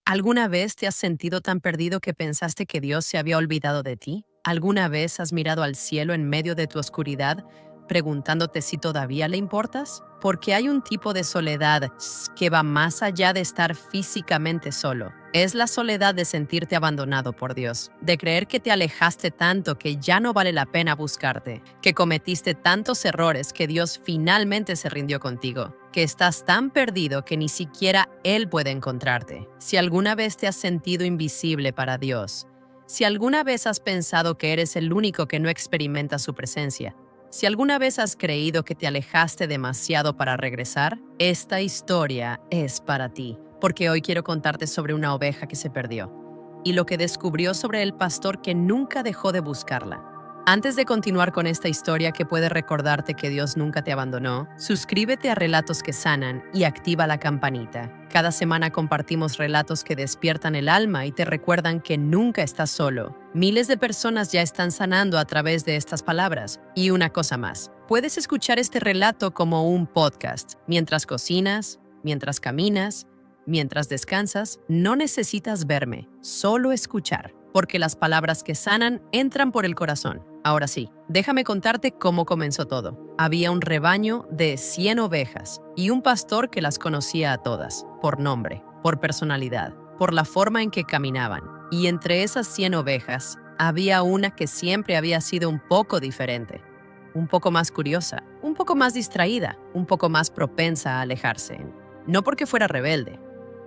¿Alguna vez te has sentido tan perdido que pensaste que Dios se había olvidado de ti? ¿Alguna vez has mirado al cielo en medio de tu oscuridad, preguntándote si todavía le importas? Porque hay un tipo de soledad que va más allá de estar físicamente solo. Es la soledad de sentirte abandonado por Dios, de creer que te alejaste tanto que ya no vale la pena buscarte, que cometiste tantos errores que Dios finalmente se rindió contigo, que estás tan perdido que ni siquiera Él puede encontrarte. Si alguna vez te has sentido invisible para Dios, si alguna vez has pensado que eres el único que no experimenta su presencia, si alguna vez has creído que te alejaste demasiado para regresar, esta historia es para ti, porque hoy quiero contarte sobre una oveja que se perdió y lo que descubrió sobre el pastor que nunca dejó de buscarla. Antes de continuar con esta historia que puede recordarte que Dios nunca te abandonó, suscríbete a Relatos que Sanan y activa la campanita. Cada semana compartimos relatos que despiertan el alma y te recuerdan que nunca estás solo. Miles de personas ya están sanando a través de estas palabras. Y una cosa más, puedes escuchar este relato como un podcast. Mientras cocinas, mientras caminas, mientras descansas, no necesitas verme, solo escuchar, porque las palabras que sanan entran por el corazón. Ahora sí, déjame contarte cómo comenzó todo. Había un rebaño de 100 ovejas y un pastor que las conocía a todas, por nombre, por personalidad, por la forma en que caminaban. Y entre esas 100 ovejas, había una que siempre había sido un poco diferente, un poco más curiosa, un poco más distraída, un poco más propensa a alejarse. No porque fuera rebelde,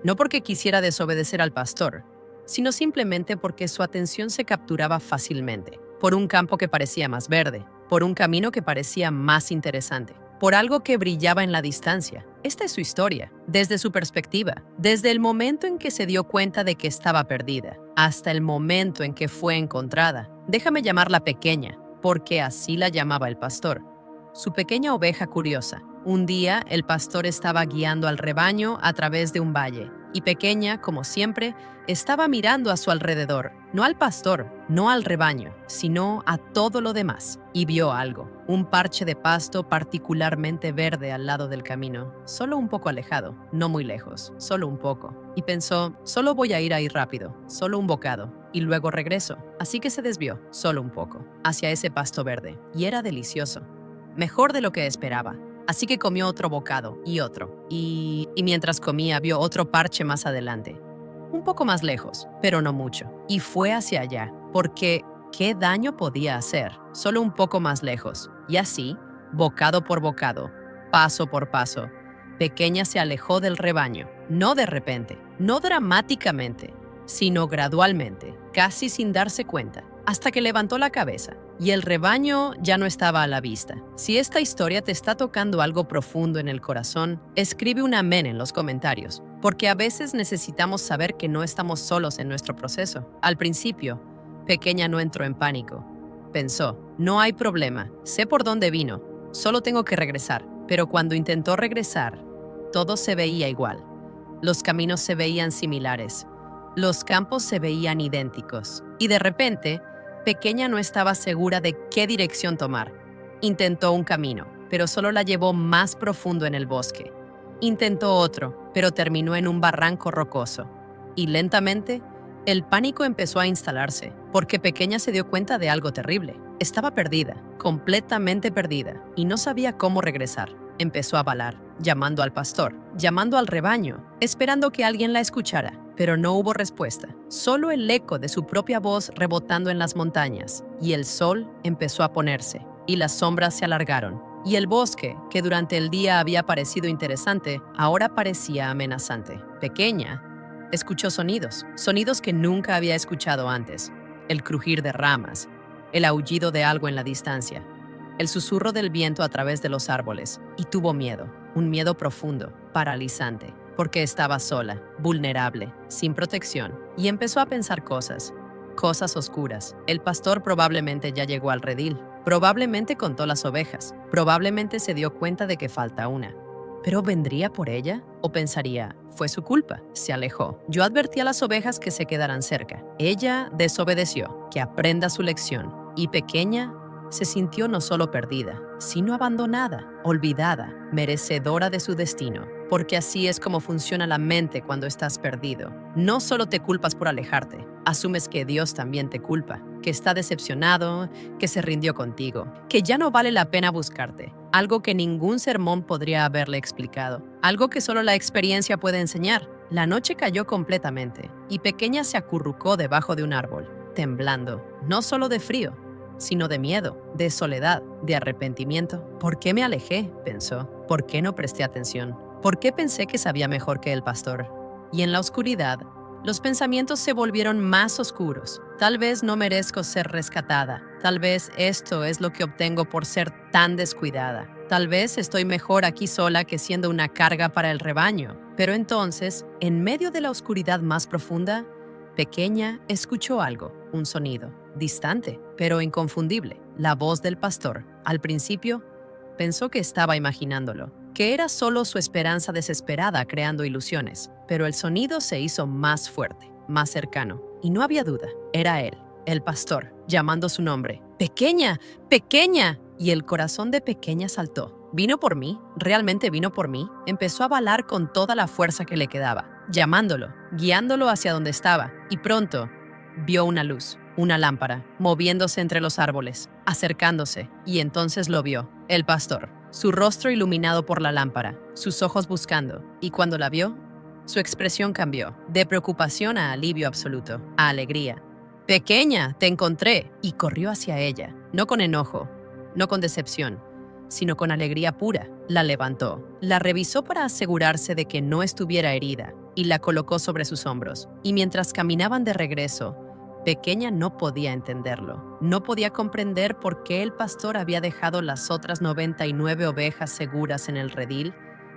no porque quisiera desobedecer al pastor, sino simplemente porque su atención se capturaba fácilmente, por un campo que parecía más verde, por un camino que parecía más interesante, por algo que brillaba en la distancia. Esta es su historia, desde su perspectiva, desde el momento en que se dio cuenta de que estaba perdida, hasta el momento en que fue encontrada. Déjame llamarla pequeña, porque así la llamaba el pastor. Su pequeña oveja curiosa. Un día, el pastor estaba guiando al rebaño a través de un valle, y Pequeña, como siempre, estaba mirando a su alrededor, no al pastor, no al rebaño, sino a todo lo demás, y vio algo, un parche de pasto particularmente verde al lado del camino, solo un poco alejado, no muy lejos, solo un poco, y pensó, solo voy a ir ahí rápido, solo un bocado, y luego regreso, así que se desvió, solo un poco, hacia ese pasto verde, y era delicioso, mejor de lo que esperaba. Así que comió otro bocado y otro. Y mientras comía vio otro parche más adelante. Un poco más lejos, pero no mucho. Y fue hacia allá, porque ¿qué daño podía hacer? Solo un poco más lejos. Y así, bocado por bocado, paso por paso, Pequeña se alejó del rebaño. No de repente, no dramáticamente, sino gradualmente, casi sin darse cuenta, hasta que levantó la cabeza. Y el rebaño ya no estaba a la vista. Si esta historia te está tocando algo profundo en el corazón, escribe un amén en los comentarios, porque a veces necesitamos saber que no estamos solos en nuestro proceso. Al principio, Pequeña no entró en pánico. Pensó, no hay problema, sé por dónde vino, solo tengo que regresar. Pero cuando intentó regresar, todo se veía igual. Los caminos se veían similares. Los campos se veían idénticos. Y de repente, Pequeña no estaba segura de qué dirección tomar. Intentó un camino, pero solo la llevó más profundo en el bosque. Intentó otro, pero terminó en un barranco rocoso. Y lentamente, el pánico empezó a instalarse, porque Pequeña se dio cuenta de algo terrible. Estaba perdida, completamente perdida, y no sabía cómo regresar. Empezó a balar, llamando al pastor, llamando al rebaño, esperando que alguien la escuchara. Pero no hubo respuesta, solo el eco de su propia voz rebotando en las montañas, y el sol empezó a ponerse, y las sombras se alargaron, y el bosque, que durante el día había parecido interesante, ahora parecía amenazante. Pequeña escuchó sonidos, sonidos que nunca había escuchado antes, el crujir de ramas, el aullido de algo en la distancia, el susurro del viento a través de los árboles, y tuvo miedo, un miedo profundo, paralizante, porque estaba sola, vulnerable, sin protección, y empezó a pensar cosas oscuras. El pastor probablemente ya llegó al redil, probablemente contó las ovejas, probablemente se dio cuenta de que falta una. ¿Pero vendría por ella? ¿O pensaría, fue su culpa? Se alejó. Yo advertí a las ovejas que se quedaran cerca. Ella desobedeció, que aprenda su lección. Y Pequeña se sintió no solo perdida, sino abandonada, olvidada, merecedora de su destino. porque así es como funciona la mente cuando estás perdido. No solo te culpas por alejarte, asumes que Dios también te culpa, que está decepcionado, que se rindió contigo, que ya no vale la pena buscarte, algo que ningún sermón podría haberle explicado, algo que solo la experiencia puede enseñar. La noche cayó completamente y Pequeña se acurrucó debajo de un árbol, temblando, no solo de frío, sino de miedo, de soledad, de arrepentimiento. ¿Por qué me alejé?, pensó. ¿Por qué no presté atención? ¿Por qué pensé que sabía mejor que el pastor? Y en la oscuridad, los pensamientos se volvieron más oscuros. Tal vez no merezco ser rescatada. Tal vez esto es lo que obtengo por ser tan descuidada. Tal vez estoy mejor aquí sola que siendo una carga para el rebaño. Pero entonces, en medio de la oscuridad más profunda, Pequeña escuchó algo, un sonido, distante, pero inconfundible, la voz del pastor. Al principio, pensó que estaba imaginándolo, que era solo su esperanza desesperada creando ilusiones, pero el sonido se hizo más fuerte, más cercano, y no había duda, era él, el pastor, llamando su nombre. ¡Pequeña! ¡Pequeña! Y el corazón de Pequeña saltó. ¿Vino por mí? ¿Realmente vino por mí? Empezó a balar con toda la fuerza que le quedaba, llamándolo, guiándolo hacia donde estaba, y pronto vio una luz, una lámpara, moviéndose entre los árboles, acercándose, y entonces lo vio, el pastor, su rostro iluminado por la lámpara, sus ojos buscando, y cuando la vio, su expresión cambió, de preocupación a alivio absoluto, a alegría. «Pequeña, te encontré», y corrió hacia ella, no con enojo, no con decepción, sino con alegría pura. La levantó, la revisó para asegurarse de que no estuviera herida, y la colocó sobre sus hombros. Y mientras caminaban de regreso, Pequeña no podía entenderlo. No podía comprender por qué el pastor había dejado las otras 99 ovejas seguras en el redil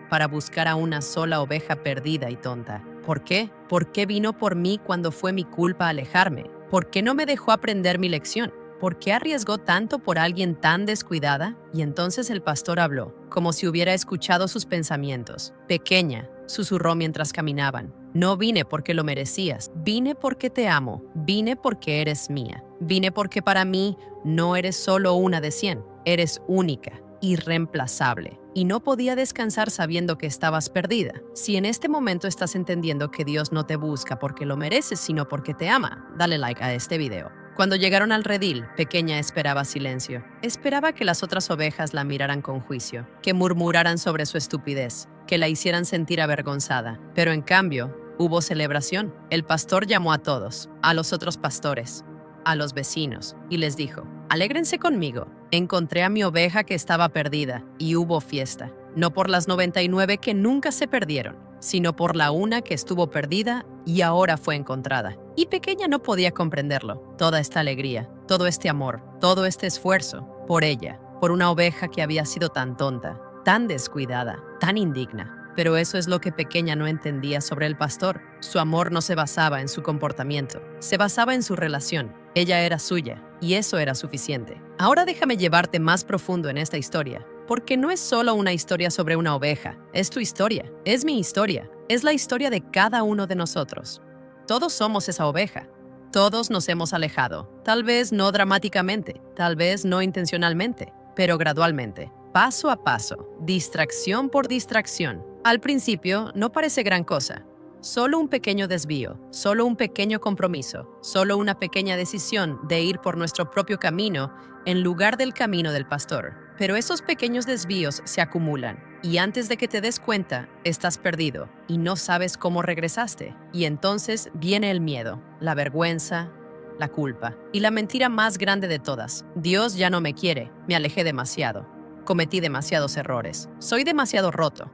para buscar a una sola oveja perdida y tonta. ¿Por qué? ¿Por qué vino por mí cuando fue mi culpa alejarme? ¿Por qué no me dejó aprender mi lección? ¿Por qué arriesgó tanto por alguien tan descuidada? Y entonces el pastor habló, como si hubiera escuchado sus pensamientos. «Pequeña», susurró mientras caminaban, «no vine porque lo merecías, vine porque te amo, vine porque eres mía, vine porque para mí no eres solo una de 100, eres única, irreemplazable». Y no podía descansar sabiendo que estabas perdida. Si en este momento estás entendiendo que Dios no te busca porque lo mereces, sino porque te ama, dale like a este video. Cuando llegaron al redil, Pequeña esperaba silencio. Esperaba que las otras ovejas la miraran con juicio, que murmuraran sobre su estupidez, que la hicieran sentir avergonzada. Pero en cambio, hubo celebración. El pastor llamó a todos, a los otros pastores, a los vecinos, y les dijo: «Alégrense conmigo, encontré a mi oveja que estaba perdida», y hubo fiesta. No por las 99 que nunca se perdieron, sino por la una que estuvo perdida y ahora fue encontrada. Y Pequeña no podía comprenderlo. Toda esta alegría, todo este amor, todo este esfuerzo, por ella, por una oveja que había sido tan tonta, tan descuidada, tan indigna. Pero eso es lo que Pequeña no entendía sobre el pastor. Su amor no se basaba en su comportamiento, se basaba en su relación. Ella era suya, y eso era suficiente. Ahora déjame llevarte más profundo en esta historia, porque no es solo una historia sobre una oveja, es tu historia, es mi historia, es la historia de cada uno de nosotros. Todos somos esa oveja. Todos nos hemos alejado, tal vez no dramáticamente, tal vez no intencionalmente, pero gradualmente, paso a paso, distracción por distracción. Al principio no parece gran cosa, solo un pequeño desvío, solo un pequeño compromiso, solo una pequeña decisión de ir por nuestro propio camino en lugar del camino del pastor. Pero esos pequeños desvíos se acumulan y antes de que te des cuenta, estás perdido y no sabes cómo regresaste. Y entonces viene el miedo, la vergüenza, la culpa y la mentira más grande de todas. Dios ya no me quiere, me alejé demasiado, cometí demasiados errores, soy demasiado roto,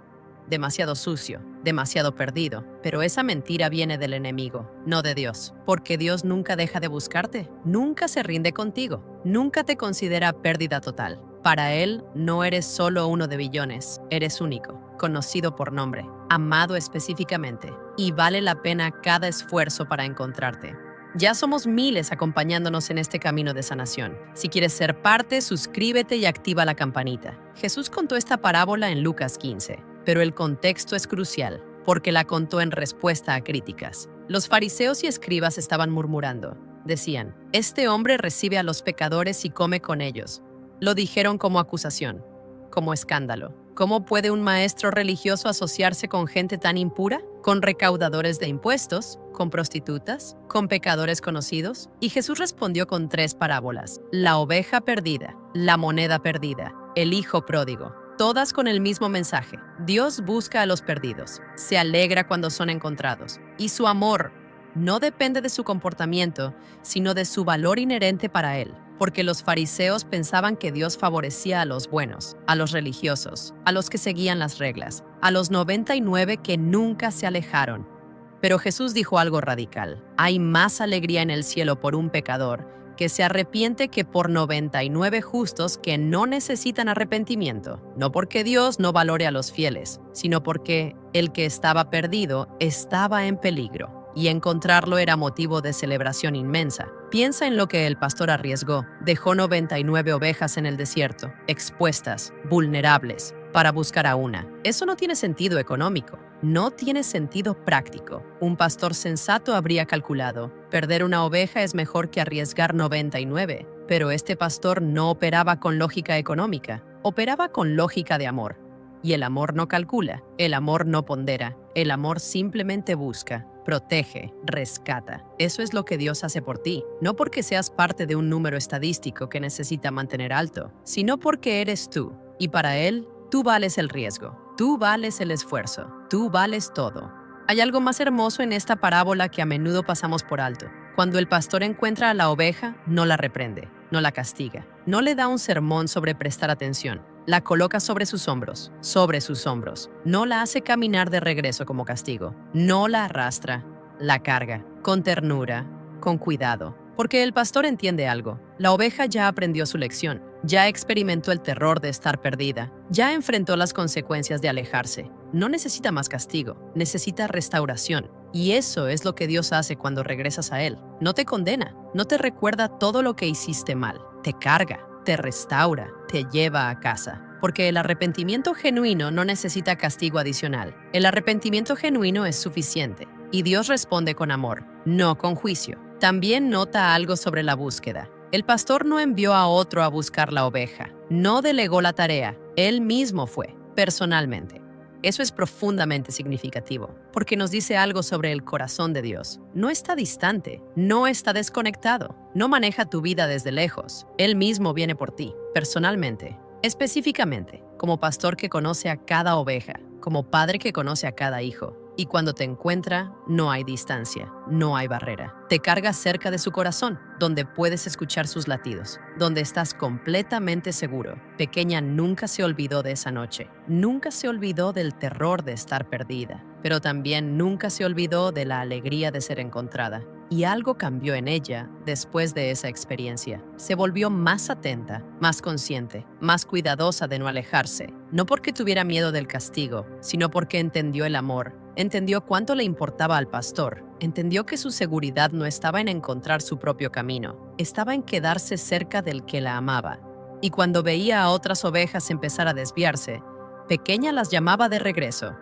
demasiado sucio, demasiado perdido. Pero esa mentira viene del enemigo, no de Dios, porque Dios nunca deja de buscarte, nunca se rinde contigo, nunca te considera pérdida total. Para Él no eres solo uno de billones, eres único, conocido por nombre, amado específicamente, y vale la pena cada esfuerzo para encontrarte. Ya somos miles acompañándonos en este camino de sanación. Si quieres ser parte, suscríbete y activa la campanita. Jesús contó esta parábola en Lucas 15, pero el contexto es crucial, porque la contó en respuesta a críticas. Los fariseos y escribas estaban murmurando. Decían: «Este hombre recibe a los pecadores y come con ellos». Lo dijeron como acusación, como escándalo, ¿Cómo puede un maestro religioso asociarse con gente tan impura? ¿Con recaudadores de impuestos? ¿Con prostitutas? ¿Con pecadores conocidos? Y Jesús respondió con 3 parábolas: la oveja perdida, la moneda perdida, el hijo pródigo. Todas con el mismo mensaje. Dios busca a los perdidos, se alegra cuando son encontrados, y su amor no depende de su comportamiento, sino de su valor inherente para él. Porque los fariseos pensaban que Dios favorecía a los buenos, a los religiosos, a los que seguían las reglas, a los 99 que nunca se alejaron. Pero Jesús dijo algo radical: hay más alegría en el cielo por un pecador que se arrepiente que por 99 justos que no necesitan arrepentimiento. No porque Dios no valore a los fieles, sino porque el que estaba perdido estaba en peligro, y encontrarlo era motivo de celebración inmensa. Piensa en lo que el pastor arriesgó. Dejó 99 ovejas en el desierto, expuestas, vulnerables, para buscar a una. Eso no tiene sentido económico, no tiene sentido práctico. Un pastor sensato habría calculado: perder una oveja es mejor que arriesgar 99. Pero este pastor no operaba con lógica económica, operaba con lógica de amor. Y el amor no calcula, el amor no pondera, el amor simplemente busca, protege, rescata. Eso es lo que Dios hace por ti, no porque seas parte de un número estadístico que necesita mantener alto, sino porque eres tú, y para Él, tú vales el riesgo, tú vales el esfuerzo, tú vales todo. Hay algo más hermoso en esta parábola que a menudo pasamos por alto. Cuando el pastor encuentra a la oveja, no la reprende, no la castiga, no le da un sermón sobre prestar atención. La coloca sobre sus hombros, no la hace caminar de regreso como castigo, no la arrastra, la carga, con ternura, con cuidado. Porque el pastor entiende algo: la oveja ya aprendió su lección, ya experimentó el terror de estar perdida, ya enfrentó las consecuencias de alejarse. No necesita más castigo, necesita restauración. Y eso es lo que Dios hace cuando regresas a Él. No te condena, no te recuerda todo lo que hiciste mal, te carga, te restaura, te lleva a casa. Porque el arrepentimiento genuino no necesita castigo adicional. El arrepentimiento genuino es suficiente. Y Dios responde con amor, no con juicio. También nota algo sobre la búsqueda. El pastor no envió a otro a buscar la oveja, no delegó la tarea, él mismo fue, personalmente. Eso es profundamente significativo, porque nos dice algo sobre el corazón de Dios. No está distante, no está desconectado, no maneja tu vida desde lejos. Él mismo viene por ti, personalmente, específicamente, como pastor que conoce a cada oveja, como padre que conoce a cada hijo. Y cuando te encuentra, no hay distancia, no hay barrera. Te carga cerca de su corazón, donde puedes escuchar sus latidos, donde estás completamente seguro. Pequeña nunca se olvidó de esa noche, nunca se olvidó del terror de estar perdida, pero también nunca se olvidó de la alegría de ser encontrada. Y algo cambió en ella después de esa experiencia. Se volvió más atenta, más consciente, más cuidadosa de no alejarse. No porque tuviera miedo del castigo, sino porque entendió el amor. Entendió cuánto le importaba al pastor. Entendió que su seguridad no estaba en encontrar su propio camino. Estaba en quedarse cerca del que la amaba. Y cuando veía a otras ovejas empezar a desviarse, Pequeña las llamaba de regreso.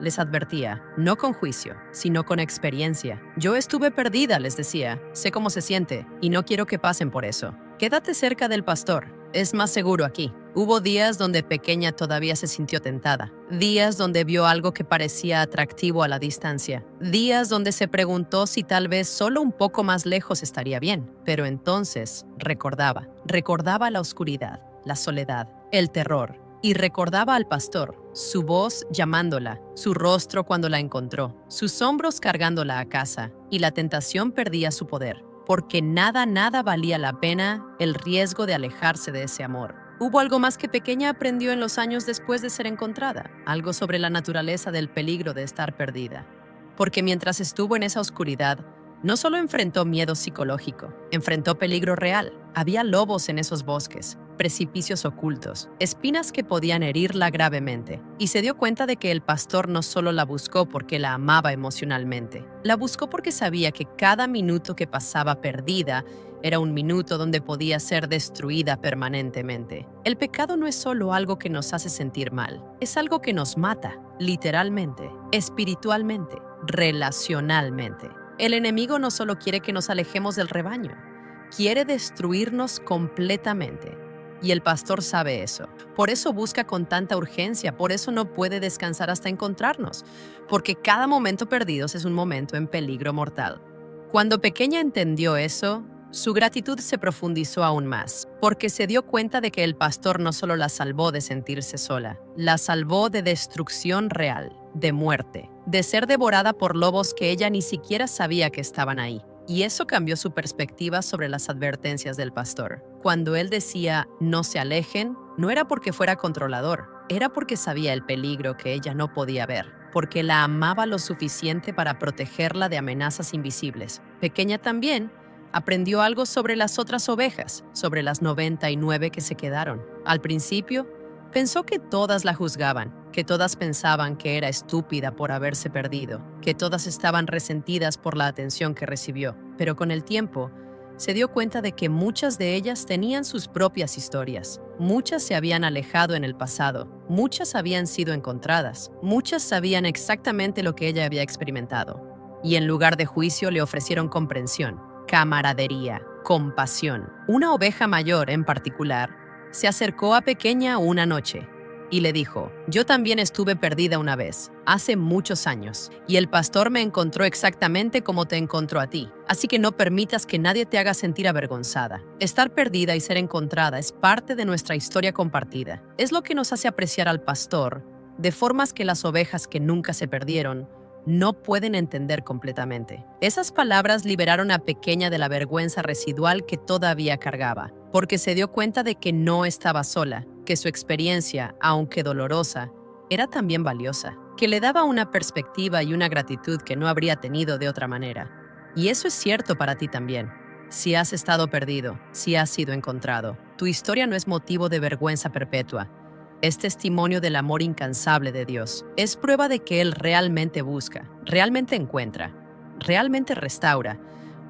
Les advertía, no con juicio, sino con experiencia. Yo estuve perdida, les decía, sé cómo se siente, y no quiero que pasen por eso. Quédate cerca del pastor, es más seguro aquí. Hubo días donde Pequeña todavía se sintió tentada, días donde vio algo que parecía atractivo a la distancia, días donde se preguntó si tal vez solo un poco más lejos estaría bien. Pero entonces recordaba la oscuridad, la soledad, el terror. Y recordaba al pastor, su voz llamándola, su rostro cuando la encontró, sus hombros cargándola a casa, y la tentación perdía su poder, porque nada valía la pena el riesgo de alejarse de ese amor. Hubo algo más que Pequeña aprendió en los años después de ser encontrada, algo sobre la naturaleza del peligro de estar perdida. Porque mientras estuvo en esa oscuridad, no solo enfrentó miedo psicológico, enfrentó peligro real. Había lobos en esos bosques, precipicios ocultos, espinas que podían herirla gravemente, y se dio cuenta de que el pastor no solo la buscó porque la amaba emocionalmente, la buscó porque sabía que cada minuto que pasaba perdida era un minuto donde podía ser destruida permanentemente. El pecado no es solo algo que nos hace sentir mal, es algo que nos mata, literalmente, espiritualmente, relacionalmente. El enemigo no solo quiere que nos alejemos del rebaño, quiere destruirnos completamente. y el pastor sabe eso. Por eso busca con tanta urgencia, por eso no puede descansar hasta encontrarnos, porque cada momento perdido es un momento en peligro mortal. Cuando Pequeña entendió eso, su gratitud se profundizó aún más, porque se dio cuenta de que el pastor no solo la salvó de sentirse sola, la salvó de destrucción real, de muerte, de ser devorada por lobos que ella ni siquiera sabía que estaban ahí. Y eso cambió su perspectiva sobre las advertencias del pastor. Cuando él decía, no se alejen, no era porque fuera controlador, era porque sabía el peligro que ella no podía ver, porque la amaba lo suficiente para protegerla de amenazas invisibles. Pequeña también aprendió algo sobre las otras ovejas, sobre las 99 que se quedaron. Al principio, pensó que todas la juzgaban, que todas pensaban que era estúpida por haberse perdido, que todas estaban resentidas por la atención que recibió. Pero con el tiempo, se dio cuenta de que muchas de ellas tenían sus propias historias. Muchas se habían alejado en el pasado, muchas habían sido encontradas, muchas sabían exactamente lo que ella había experimentado. Y en lugar de juicio le ofrecieron comprensión, camaradería, compasión. Una oveja mayor, en particular, se acercó a Pequeña una noche y le dijo, yo también estuve perdida una vez, hace muchos años, y el pastor me encontró exactamente como te encontró a ti, así que no permitas que nadie te haga sentir avergonzada. Estar perdida y ser encontrada es parte de nuestra historia compartida. Es lo que nos hace apreciar al pastor, de formas que las ovejas que nunca se perdieron no pueden entender completamente. Esas palabras liberaron a Pequeña de la vergüenza residual que todavía cargaba, porque se dio cuenta de que no estaba sola, que su experiencia, aunque dolorosa, era también valiosa, que le daba una perspectiva y una gratitud que no habría tenido de otra manera. Y eso es cierto para ti también. Si has estado perdido, si has sido encontrado, tu historia no es motivo de vergüenza perpetua. Es testimonio del amor incansable de Dios. Es prueba de que Él realmente busca, realmente encuentra, realmente restaura.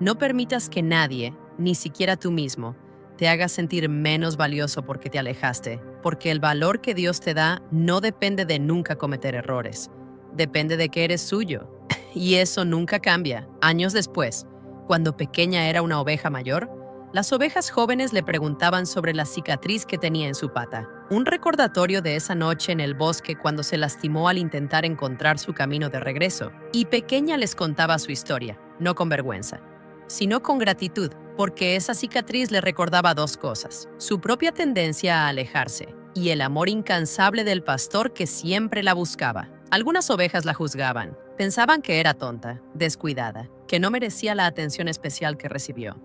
No permitas que nadie, ni siquiera tú mismo, te haga sentir menos valioso porque te alejaste, porque el valor que Dios te da no depende de nunca cometer errores. Depende de que eres suyo. Y eso nunca cambia. Años después, cuando Pequeña era una oveja mayor, las ovejas jóvenes le preguntaban sobre la cicatriz que tenía en su pata, un recordatorio de esa noche en el bosque cuando se lastimó al intentar encontrar su camino de regreso. Y Pequeña les contaba su historia, no con vergüenza, sino con gratitud, porque esa cicatriz le recordaba dos cosas: su propia tendencia a alejarse y el amor incansable del pastor que siempre la buscaba. Algunas ovejas la juzgaban, pensaban que era tonta, descuidada, que no merecía la atención especial que recibió.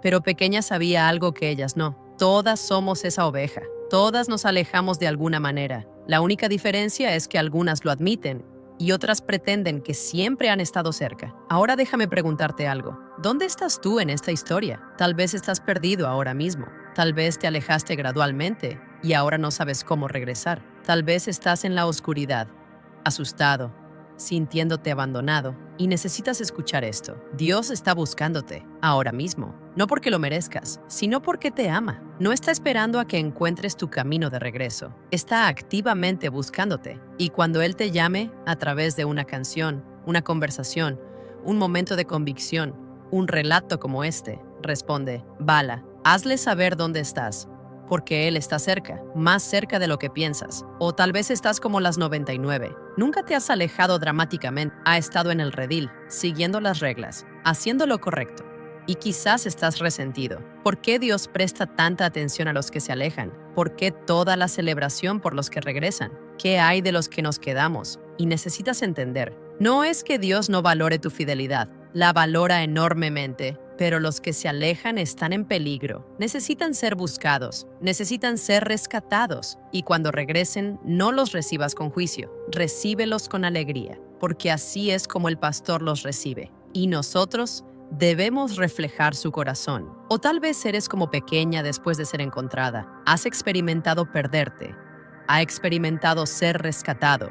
Pero Pequeña sabía algo que ellas no. Todas somos esa oveja. Todas nos alejamos de alguna manera. La única diferencia es que algunas lo admiten y otras pretenden que siempre han estado cerca. Ahora déjame preguntarte algo. ¿Dónde estás tú en esta historia? Tal vez estás perdido ahora mismo. Tal vez te alejaste gradualmente y ahora no sabes cómo regresar. Tal vez estás en la oscuridad, asustado, sintiéndote abandonado, y necesitas escuchar esto. Dios está buscándote, ahora mismo. No porque lo merezcas, sino porque te ama. No está esperando a que encuentres tu camino de regreso. Está activamente buscándote. Y cuando Él te llame, a través de una canción, una conversación, un momento de convicción, un relato como este, responde, Bala, hazle saber dónde estás, porque Él está cerca, más cerca de lo que piensas. O tal vez estás como las 99. Nunca te has alejado dramáticamente, ha estado en el redil, siguiendo las reglas, haciendo lo correcto. Y quizás estás resentido. ¿Por qué Dios presta tanta atención a los que se alejan? ¿Por qué toda la celebración por los que regresan? ¿Qué hay de los que nos quedamos? Y necesitas entender, no es que Dios no valore tu fidelidad, la valora enormemente, pero los que se alejan están en peligro. Necesitan ser buscados, necesitan ser rescatados, y cuando regresen, no los recibas con juicio, recíbelos con alegría, porque así es como el pastor los recibe. Y nosotros debemos reflejar su corazón. O tal vez eres como Pequeña después de ser encontrada. Has experimentado perderte, has experimentado ser rescatado,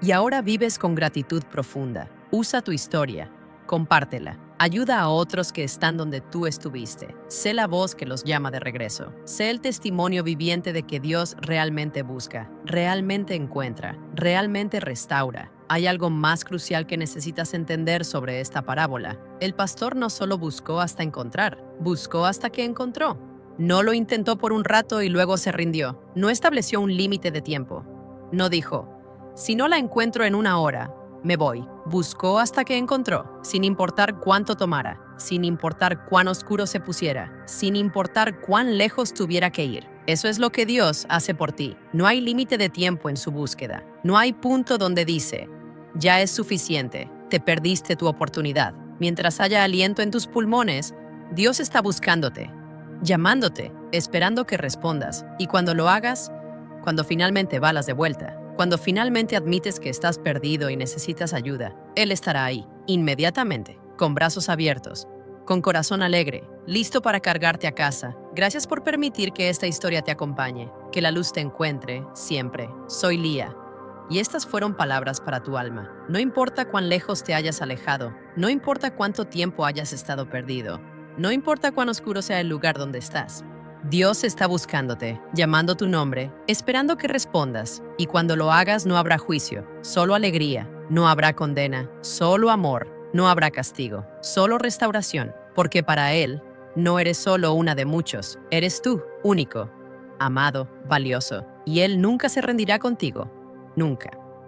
y ahora vives con gratitud profunda. Usa tu historia, compártela. Ayuda a otros que están donde tú estuviste. Sé la voz que los llama de regreso. Sé el testimonio viviente de que Dios realmente busca, realmente encuentra, realmente restaura. Hay algo más crucial que necesitas entender sobre esta parábola. El pastor no solo buscó hasta encontrar, buscó hasta que encontró. No lo intentó por un rato y luego se rindió. No estableció un límite de tiempo. No dijo, si no la encuentro en 1 hora, me voy. Buscó hasta que encontró, sin importar cuánto tomara, sin importar cuán oscuro se pusiera, sin importar cuán lejos tuviera que ir. Eso es lo que Dios hace por ti. No hay límite de tiempo en su búsqueda. No hay punto donde dice, ya es suficiente, te perdiste tu oportunidad. Mientras haya aliento en tus pulmones, Dios está buscándote, llamándote, esperando que respondas. Y cuando lo hagas, cuando finalmente balas de vuelta, cuando finalmente admites que estás perdido y necesitas ayuda, Él estará ahí, inmediatamente, con brazos abiertos, con corazón alegre, listo para cargarte a casa. Gracias por permitir que esta historia te acompañe, que la luz te encuentre, siempre. Soy Lía. Y estas fueron palabras para tu alma. No importa cuán lejos te hayas alejado, no importa cuánto tiempo hayas estado perdido, no importa cuán oscuro sea el lugar donde estás. Dios está buscándote, llamando tu nombre, esperando que respondas. Y cuando lo hagas no habrá juicio, solo alegría, no habrá condena, solo amor, no habrá castigo, solo restauración. Porque para Él no eres solo una de muchos, eres tú, único, amado, valioso. Y Él nunca se rendirá contigo. Nunca.